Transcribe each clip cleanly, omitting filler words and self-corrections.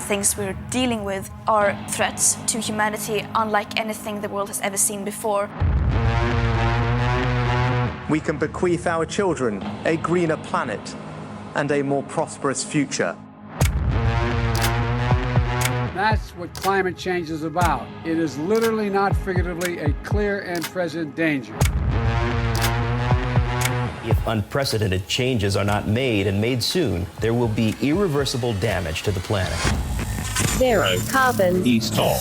things we're dealing with are threats to humanity unlike anything the world has ever seen before. We can bequeath our children a greener planet and a more prosperous future. That's what climate change is about. It is literally, not figuratively, a clear and present danger. If unprecedented changes are not made and made soon, there will be irreversible damage to the planet. Zero carbon. East Talk.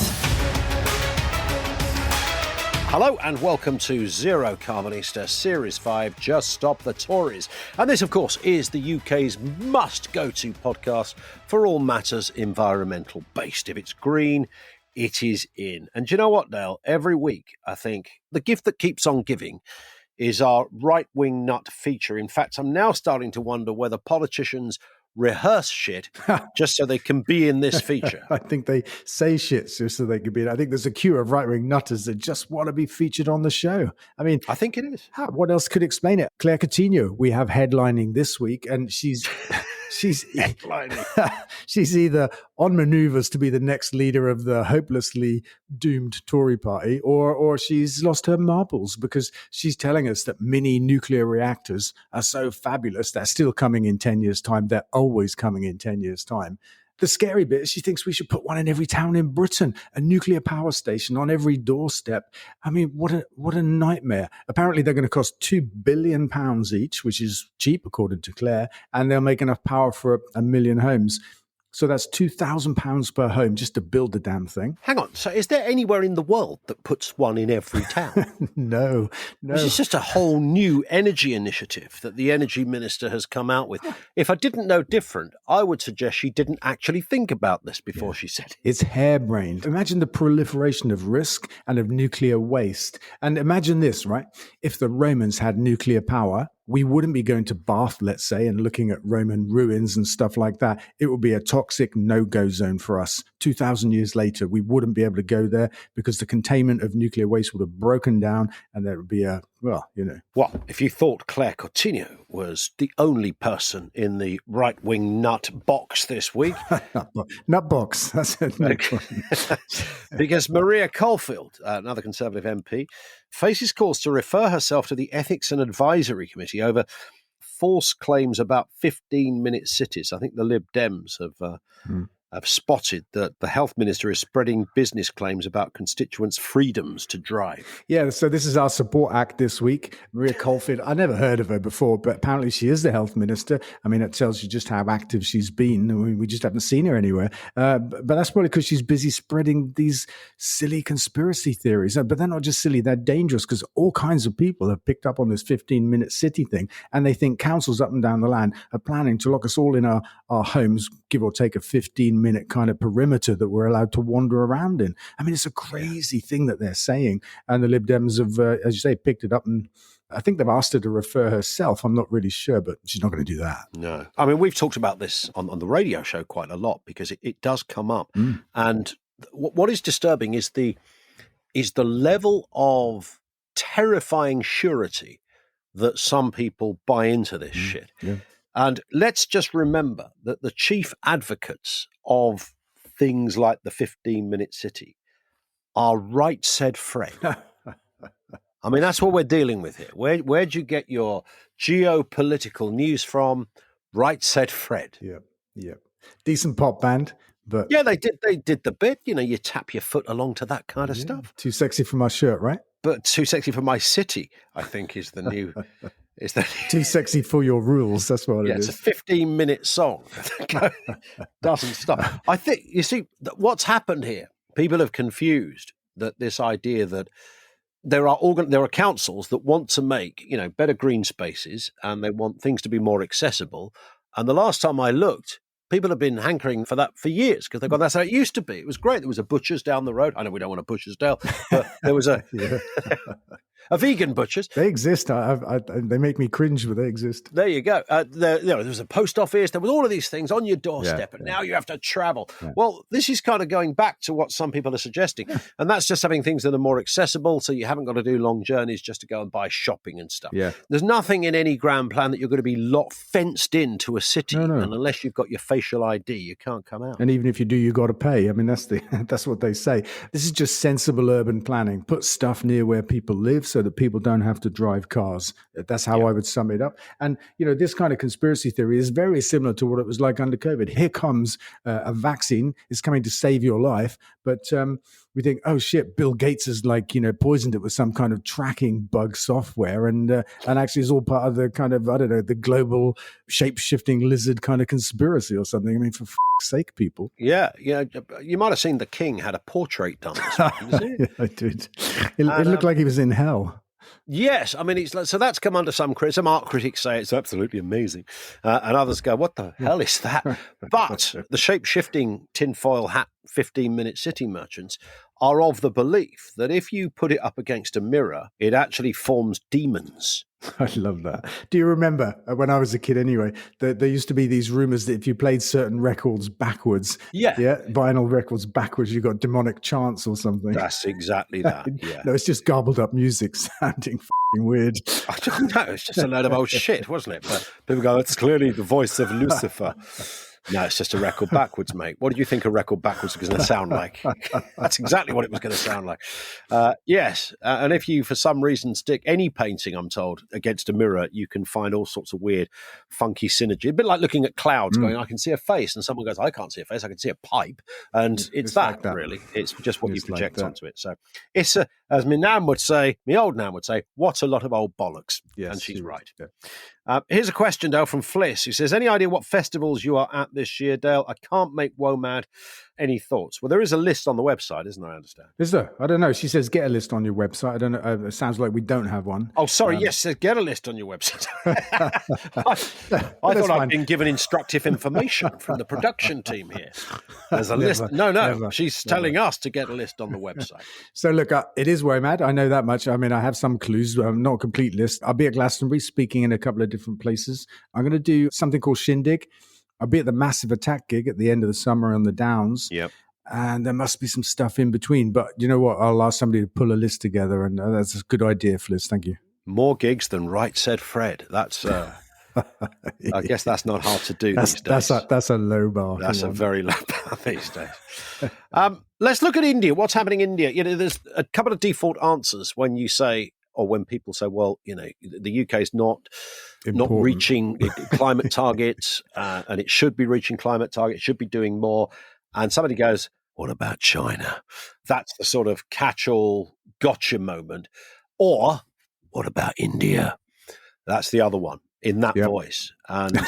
Hello and welcome to Zero Carbonista Series 5, Just Stop the Tories. And this, of course, is the UK's must-go-to podcast for all matters environmental based. If it's green, it is in. And do you know what, Dale? Every week, I think, the gift that keeps on giving is our right-wing nut feature. In fact, I'm now starting to wonder whether politicians rehearse shit just so they can be in this feature. I think they say shit just so they can be in. I think there's a queue of right-wing nutters that just want to be featured on the show. I mean, I think it is. What else could explain it? Claire Coutinho, we have headlining this week, and she's headlining. She's either on manoeuvres to be the next leader of the hopelessly doomed Tory party, or she's lost her marbles because she's telling us that mini nuclear reactors are so fabulous. They're still coming in 10 years' time. They're always coming in 10 years' time. The scary bit is she thinks we should put one in every town in Britain, a nuclear power station on every doorstep. I mean, what a nightmare. Apparently, they're going to cost £2 billion each, which is cheap, according to Claire, and they'll make enough power for a million homes. So that's £2,000 per home just to build the damn thing. Hang on. So is there anywhere in the world that puts one in every town? No. This is just a whole new energy initiative that the energy minister has come out with. If I didn't know different, I would suggest she didn't actually think about this before she said it. It's harebrained. Imagine the proliferation of risk and of nuclear waste. And imagine this, right? If the Romans had nuclear power, we wouldn't be going to Bath, let's say, and looking at Roman ruins and stuff like that. It would be a toxic no-go zone for us. 2,000 years later, we wouldn't be able to go there because the containment of nuclear waste would have broken down and there would be Well, if you thought Claire Coutinho was the only person in the right-wing nut box this week. Nut box, that's it. Because Maria Caulfield, another Conservative MP, faces calls to refer herself to the Ethics and Advisory Committee over false claims about 15-minute cities. I think the Lib Dems have spotted that the health minister is spreading business claims about constituents' freedoms to drive. Yeah, so this is our support act this week. Maria Caulfield, I never heard of her before, but apparently she is the health minister. I mean, it tells you just how active she's been. I mean, we just haven't seen her anywhere. But that's probably because she's busy spreading these silly conspiracy theories. But they're not just silly, they're dangerous because all kinds of people have picked up on this 15-minute city thing, and they think councils up and down the land are planning to lock us all in our homes, give or take a 15-minute kind of perimeter that we're allowed to wander around in. I mean, it's a crazy thing that they're saying. And the Lib Dems have, as you say, picked it up, and I think they've asked her to refer herself. I'm not really sure, but she's not going to do that. No. I mean, we've talked about this on the radio show quite a lot because it does come up. And what is disturbing is the level of terrifying surety that some people buy into this shit. Yeah. And let's just remember that the chief advocates of things like the 15-minute city are right said Fred. I mean, that's what we're dealing with here. Where'd you get your geopolitical news from? Right said Fred. Yeah. Decent pop band. But yeah, they did the bit. You tap your foot along to that kind of stuff. Too sexy for my shirt, right? But Too Sexy for My City, I think, is the new... Too sexy for your rules. That's what it is. It's a 15-minute song. Doesn't stop. I think, you see, what's happened here, people have confused that this idea that there are councils that want to make, better green spaces and they want things to be more accessible. And the last time I looked, people have been hankering for that for years because they've gone, that's how it used to be. It was great. There was a butcher's down the road. I know we don't want a butcher's, Dale, but there was a... A vegan butcher's. They exist. They make me cringe, but they exist. There you go. There was a post office. There was all of these things on your doorstep, and now you have to travel. Yeah. Well, this is kind of going back to what some people are suggesting, and that's just having things that are more accessible, so you haven't got to do long journeys just to go and buy shopping and stuff. Yeah. There's nothing in any grand plan that you're going to be fenced into a city, and unless you've got your facial ID, you can't come out. And even if you do, you got to pay. I mean, that's what they say. This is just sensible urban planning. Put stuff near where people live so that people don't have to drive cars. That's how I would sum it up. And, this kind of conspiracy theory is very similar to what it was like under COVID. Here comes a vaccine. It's coming to save your life. But we think, oh, shit, Bill Gates has poisoned it with some kind of tracking bug software. And actually it's all part of the kind of, I don't know, the global shape-shifting lizard kind of conspiracy or something. I mean, for f***'s sake, people. Yeah. You might have seen the King had a portrait done. Yeah, I did. It looked like he was in hell. Yes, I mean, so that's come under some criticism. Some art critics say it's absolutely amazing, and others go, "What the hell is that?" But the shape-shifting tinfoil hat 15-minute city merchants are of the belief that if you put it up against a mirror, it actually forms demons. I love that. Do you remember when I was a kid anyway, there used to be these rumors that if you played certain records backwards, vinyl records backwards, you got demonic chants or something. That's exactly that. Yeah. No, it's just garbled up music sounding f***ing weird. I don't know. It's just a load of old shit, wasn't it? But people go, it's clearly the voice of Lucifer. No, it's just a record backwards, mate. What did you think a record backwards was going to sound like? That's exactly what it was going to sound like. Yes. And if you, for some reason, stick any painting, I'm told, against a mirror, you can find all sorts of weird, funky synergy. A bit like looking at clouds going, I can see a face. And someone goes, I can't see a face. I can see a pipe. And it's that, like that, really. It's just what you project onto it. So it's, as my old nan would say, what a lot of old bollocks. Yes, and she's right. Yeah. Here's a question, Dale, from Fliss, who says, any idea what festivals you are at this year, Dale? I can't make WOMAD. Any thoughts? Well, there is a list on the website, isn't there? I understand. Is there? I don't know. She says get a list on your website. I don't know. It sounds like we don't have one. Oh, sorry. Yes, says get a list on your website. I thought I'd been given instructive information from the production team here. There's a list. No. She's telling us to get a list on the website. So look, it is WOMAD. I know that much. I mean, I have some clues, not a complete list. I'll be at Glastonbury speaking in a couple of different places. I'm going to do something called Shindig. I'll be at the Massive Attack gig at the end of the summer on the Downs. Yep. And there must be some stuff in between. But you know what? I'll ask somebody to pull a list together. And that's a good idea, Fliss. Thank you. More gigs than Right Said Fred. That's, I guess that's not hard to do these days. That's a low bar. That's a very low bar these days. Let's look at India. What's happening in India? There's a couple of default answers when you say, or when people say, well, the UK is not reaching climate targets, and it should be reaching climate targets, should be doing more. And somebody goes, what about China? That's the sort of catch-all gotcha moment. Or, what about India? That's the other one in that voice. And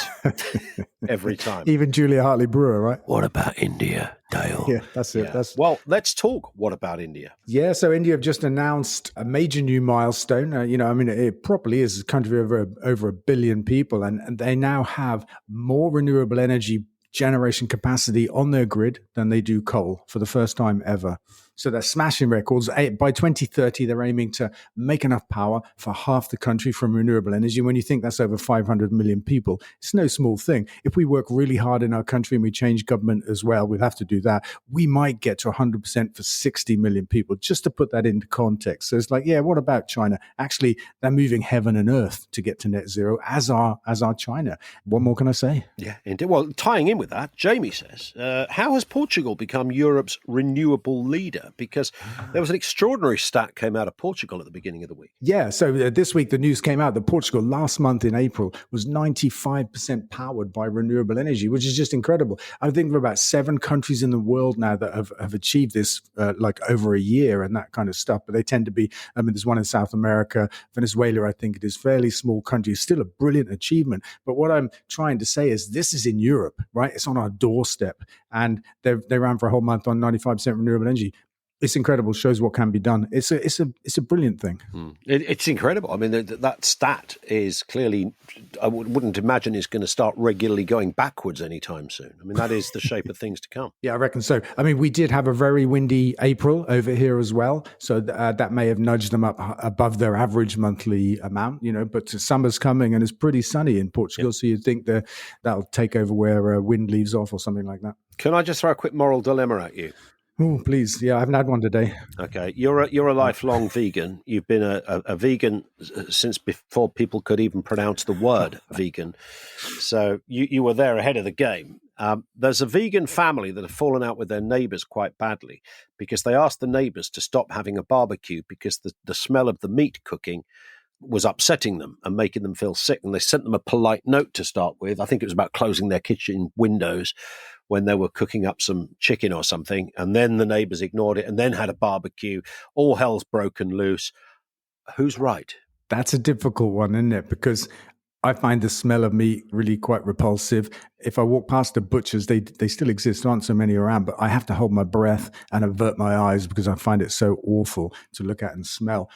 every time. Even Julia Hartley-Brewer, right? What about India, Dale? Yeah, that's it. Yeah. Well, let's talk. What about India? Yeah, so India have just announced a major new milestone. It probably is a country of over 1 billion people, and they now have more renewable energy generation capacity on their grid than they do coal for the first time ever. So they're smashing records. By 2030, they're aiming to make enough power for half the country from renewable energy. When you think that's over 500 million people, it's no small thing. If we work really hard in our country and we change government as well, we'll have to do that. We might get to 100% for 60 million people, just to put that into context. So it's like, yeah, what about China? Actually, they're moving heaven and earth to get to net zero, as are China. What more can I say? Yeah, indeed. Well, tying in with that, Jamie says, how has Portugal become Europe's renewable leader? Because there was an extraordinary stat came out of Portugal at the beginning of the week. Yeah, so this week the news came out that Portugal last month in April was 95% powered by renewable energy, which is just incredible. I think there are about 7 countries in the world now that have achieved this like over a year and that kind of stuff. But they tend to be, there's one in South America, Venezuela, I think it is, fairly small country. It's still a brilliant achievement. But what I'm trying to say is this is in Europe, right? It's on our doorstep. And they ran for a whole month on 95% renewable energy. it's incredible. Shows what can be done. It's a brilliant thing. It's incredible. I mean, that stat is clearly, I wouldn't imagine it's going to start regularly going backwards anytime soon. I mean, that is the shape of things to come. Yeah, I reckon so. I mean, we did have a very windy April over here as well, so that may have nudged them up above their average monthly amount, but summer's coming and it's pretty sunny in Portugal, so you'd think that'll take over where wind leaves off or something like that. Can I just throw a quick moral dilemma at you? Oh, please. Yeah, I haven't had one today. Okay. You're a lifelong vegan. You've been a vegan since before people could even pronounce the word vegan. So you were there ahead of the game. There's a vegan family that have fallen out with their neighbours quite badly because they asked the neighbours to stop having a barbecue because the smell of the meat cooking was upsetting them and making them feel sick. And they sent them a polite note to start with. I think it was about closing their kitchen windows when they were cooking up some chicken or something. And then the neighbours ignored it and then had a barbecue. All hell's broken loose. Who's right? That's a difficult one, isn't it? Because I find the smell of meat really quite repulsive. If I walk past the butchers, they still exist, aren't so many around, but I have to hold my breath and avert my eyes because I find it so awful to look at and smell.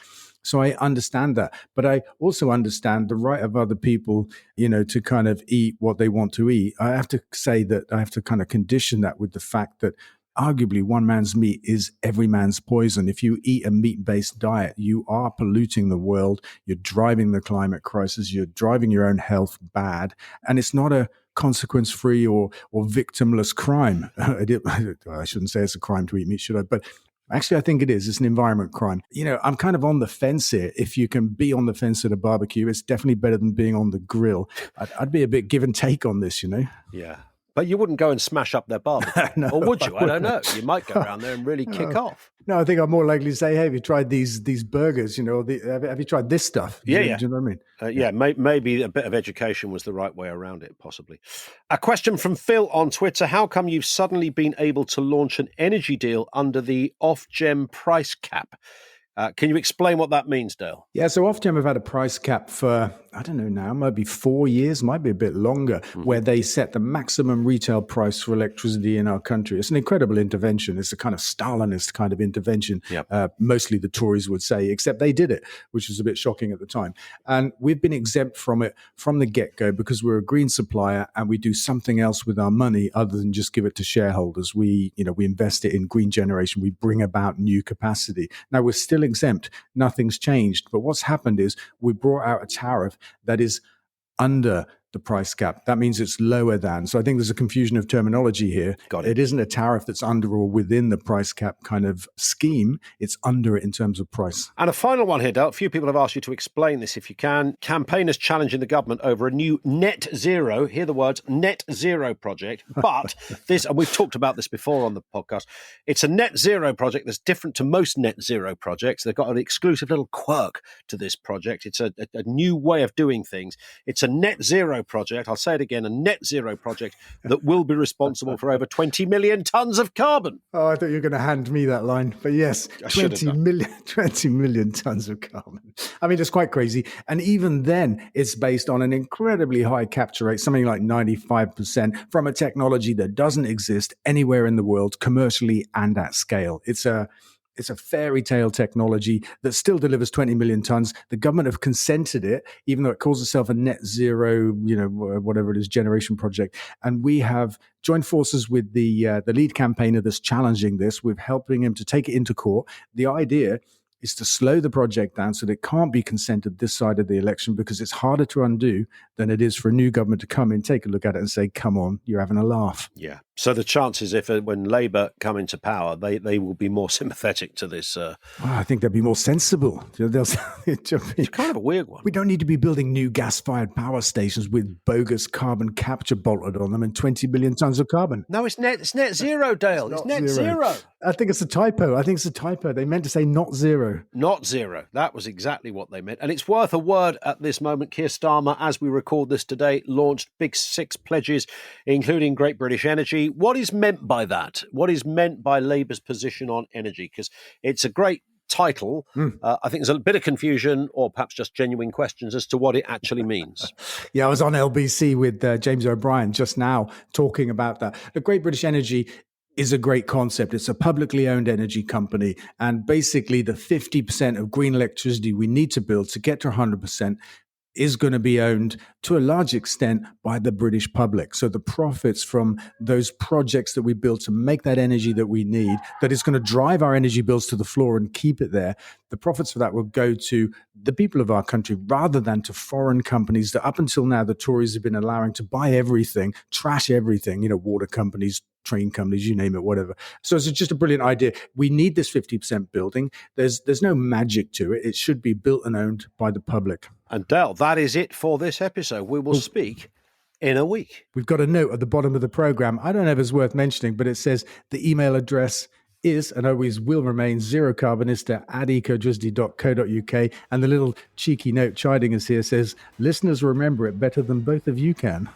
So I understand that, but I also understand the right of other people, to kind of eat what they want to eat. I have to say that I have to kind of condition that with the fact that arguably one man's meat is every man's poison. If you eat a meat-based diet, you are polluting the world. You're driving the climate crisis. You're driving your own health bad. And it's not a consequence-free or victimless crime. I shouldn't say it's a crime to eat meat, should I? But actually, I think it is. It's an environment crime. I'm kind of on the fence here. If you can be on the fence at a barbecue, it's definitely better than being on the grill. I'd be a bit give and take on this, Yeah. But you wouldn't go and smash up their barbecue. No, or would you? I don't know. You might go around there and really kick off. No, I think I'm more likely to say, hey, have you tried these burgers? Have you tried this stuff? Yeah. Do you know what I mean? Maybe a bit of education was the right way around it, possibly. A question from Phil on Twitter. How come you've suddenly been able to launch an energy deal under the Ofgem price cap? Can you explain what that means, Dale? Yeah, so Ofgem have had a price cap for, I don't know now, maybe 4 years, might be a bit longer, where they set the maximum retail price for electricity in our country. It's an incredible intervention. It's a kind of Stalinist kind of intervention, mostly the Tories would say, except they did it, which was a bit shocking at the time. And we've been exempt from it from the get-go because we're a green supplier and we do something else with our money other than just give it to shareholders. We invest it in green generation. We bring about new capacity. Now, we're still exempt. Nothing's changed. But what's happened is we brought out a tariff that is under the price cap. That means it's lower than. So I think there's a confusion of terminology here. Got it. It isn't a tariff that's under or within the price cap kind of scheme. It's under it in terms of price. And a final one here, Dale. A few people have asked you to explain this if you can. Campaigners challenging the government over a new net zero, hear the words, net zero project. But this, and we've talked about this before on the podcast, it's a net zero project that's different to most net zero projects. They've got an exclusive little quirk to this project. It's a new way of doing things. It's a net zero project, I'll say it again, a net zero project that will be responsible for over 20 million tonnes of carbon. Oh, I thought you were going to hand me that line. But yes, 20 million tonnes of carbon. I mean, it's quite crazy. And even then, it's based on an incredibly high capture rate, something like 95%, from a technology that doesn't exist anywhere in the world, commercially and at scale. It's a fairy tale technology that still delivers 20 million tonnes. The government have consented it, even though it calls itself a net zero, whatever it is, generation project. And we have joined forces with the lead campaigner that's challenging this. We're helping him to take it into court. The idea is to slow the project down so that it can't be consented this side of the election because it's harder to undo than it is for a new government to come in, take a look at it and say, come on, you're having a laugh. Yeah. So the chances when Labour come into power, they will be more sympathetic to this. I think they'll be more sensible. It's kind of a weird one. We don't need to be building new gas-fired power stations with bogus carbon capture bolted on them and 20 million tonnes of carbon. No, it's net zero, Dale. It's net zero. I think it's a typo. They meant to say not zero. Not zero. That was exactly what they meant. And it's worth a word at this moment. Keir Starmer, as we record this today, launched Big Six pledges, including Great British Energy. What is meant by that? What is meant by Labour's position on energy? Because it's a great title. I think there's a bit of confusion or perhaps just genuine questions as to what it actually means. Yeah, I was on LBC with James O'Brien just now talking about that. The Great British Energy, is a great concept. It's a publicly owned energy company. And basically the 50% of green electricity we need to build to get to 100% is going to be owned to a large extent by the British public. So the profits from those projects that we build to make that energy that we need, that is going to drive our energy bills to the floor and keep it there, the profits for that will go to the people of our country rather than to foreign companies that up until now the Tories have been allowing to buy everything, trash everything, water companies, train companies, you name it, whatever. So it's just a brilliant idea. We need this 50% building. There's no magic to it. It should be built and owned by the public. And Del, that is it for this episode. We will speak in a week. We've got a note at the bottom of the program. I don't know if it's worth mentioning, but it says the email address is and always will remain zerocarbonista@ecoelectricity.co.uk. And the little cheeky note chiding us here says, listeners remember it better than both of you can.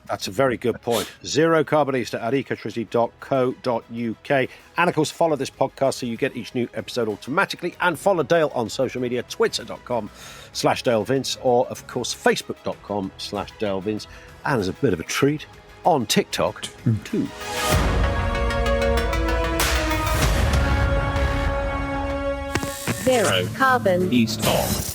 That's a very good point. Zerocarbonista@ecoelectricity.co.uk. And of course, follow this podcast so you get each new episode automatically. And follow Dale on social media, twitter.com/Dale Vince, or of course, facebook.com/Dale Vince. And as a bit of a treat, on TikTok too. Zero carbon east of.